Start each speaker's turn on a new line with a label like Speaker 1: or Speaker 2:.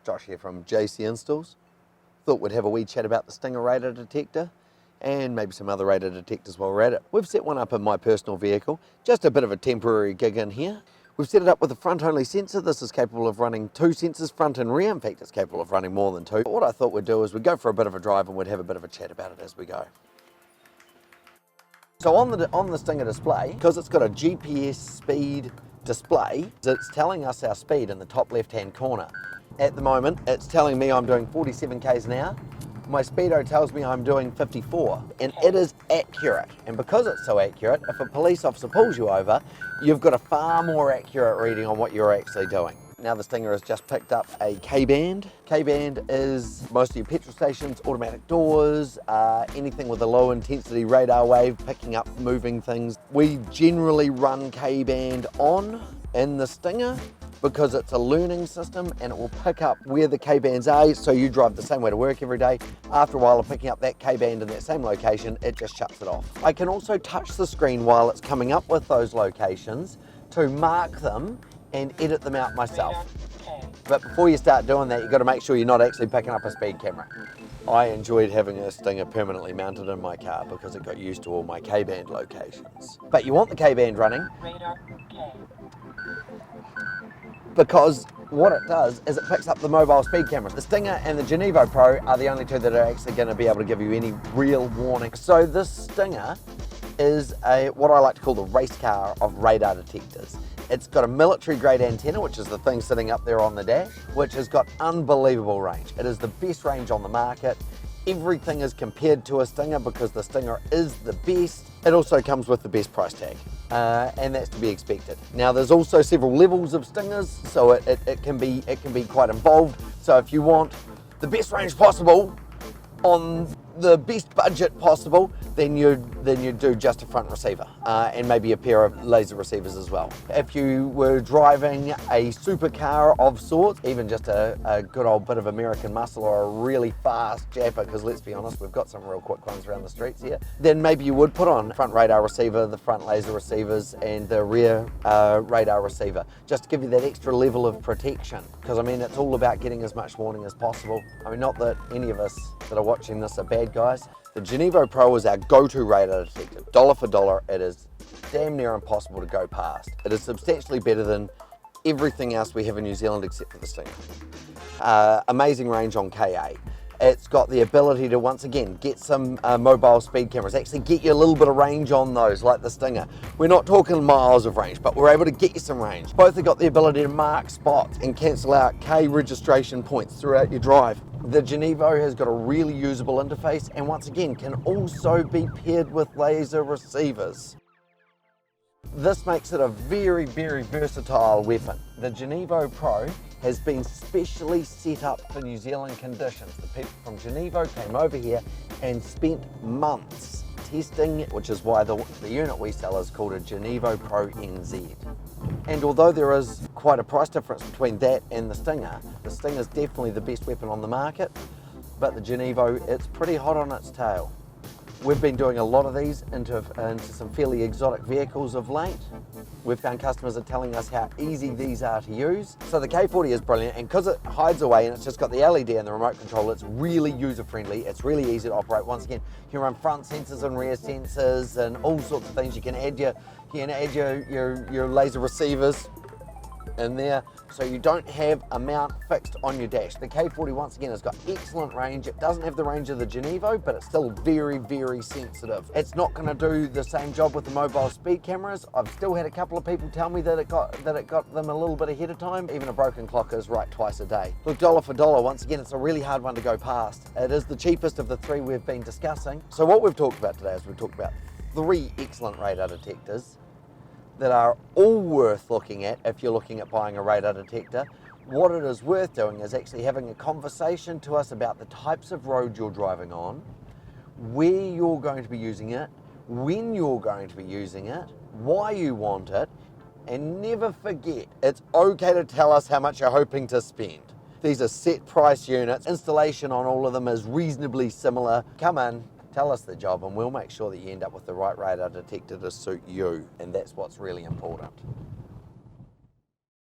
Speaker 1: Josh here from JC Installs. Thought we'd have a wee chat about the Stinger radar detector and maybe some other radar detectors while we're at it. We've set one up in my personal vehicle, just a bit of a temporary gig in here. We've set it up with a front-only sensor. This is capable of running 2 sensors, front and rear. In fact, it's capable of running more than 2. What I thought we'd do is we'd go for a bit of a drive and we'd have a bit of a chat about it as we go. So on the Stinger display, because it's got a GPS speed display, it's telling us our speed in the top left-hand corner. At the moment, it's telling me I'm doing 47 k's an hour. My speedo tells me I'm doing 54, and it is accurate. And because it's so accurate, if a police officer pulls you over, you've got a far more accurate reading on what you're actually doing. Now the Stinger has just picked up a K-band. K-band is most of your petrol stations, automatic doors, anything with a low intensity radar wave, picking up moving things. We generally run K-band on in the Stinger because it's a learning system and it will pick up where the K-bands are, so you drive the same way to work every day. After a while of picking up that K-band in that same location, it just shuts it off. I can also touch the screen while it's coming up with those locations to mark them and edit them out myself. But before you start doing that, you've got to make sure you're not actually picking up a speed camera. I enjoyed having a Stinger permanently mounted in my car because it got used to all my K-band locations. But you want the K-band running because what it does is it picks up the mobile speed cameras. The Stinger and the Genevo Pro are the only two that are actually going to be able to give you any real warning. So this Stinger is what I like to call the race car of radar detectors. It's got a military grade antenna, which is the thing sitting up there on the dash, which has got unbelievable range. It is the best range on the market. Everything is compared to a Stinger because the Stinger is the best. It also comes with the best price tag, and that's to be expected. Now there's also several levels of Stingers, so it can be quite involved. So if you want the best range possible on the best budget possible, then you do just a front receiver and maybe a pair of laser receivers as well. If you were driving a supercar of sorts, even just a good old bit of American muscle or a really fast japper, because let's be honest, we've got some real quick ones around the streets here, then maybe you would put on front radar receiver, the front laser receivers and the rear radar receiver, just to give you that extra level of protection. Because I mean, it's all about getting as much warning as possible. I mean, not that any of us that are watching this are bad guys. The Genevo Pro is our go-to radar detector. Dollar for dollar, it is damn near impossible to go past. It is substantially better than everything else we have in New Zealand except for the Stinger. Amazing range on KA. It's got the ability to, once again, get some mobile speed cameras, actually get you a little bit of range on those, like the Stinger. We're not talking miles of range, but we're able to get you some range. Both have got the ability to mark spots and cancel out K registration points throughout your drive. The Genevo has got a really usable interface and once again can also be paired with laser receivers. This makes it a very, very versatile weapon. The Genevo Pro has been specially set up for New Zealand conditions. The people from Genevo came over here and spent months testing, which is why the unit we sell is called a Genevo Pro NZ. And although there is quite a price difference between that and the Stinger is definitely the best weapon on the market, but the Genevo, it's pretty hot on its tail. We've been doing a lot of these into some fairly exotic vehicles of late. We've found customers are telling us how easy these are to use. So the K40 is brilliant, and because it hides away and it's just got the LED and the remote control, it's really user-friendly. It's really easy to operate. Once again, you can run front sensors and rear sensors and all sorts of things. You can add your laser receivers in there, so you don't have a mount fixed on your dash. The K40 once again has got excellent range. It doesn't have the range of the Genevo, but it's still very, very sensitive. It's not going to do the same job with the mobile speed cameras. I've still had a couple of people tell me that it got them a little bit ahead of time. Even a broken clock is right twice a day. Look, dollar for dollar, once again, it's a really hard one to go past. It is the cheapest of the 3 we've been discussing. So what we've talked about today is we've talked about 3 excellent radar detectors that are all worth looking at if you're looking at buying a radar detector. What it is worth doing is actually having a conversation to us about the types of roads you're driving on, where you're going to be using it, when you're going to be using it, why you want it, and never forget, it's okay to tell us how much you're hoping to spend. These are set price units. Installation on all of them is reasonably similar. Come in, tell us the job and we'll make sure that you end up with the right radar detector to suit you, and that's what's really important.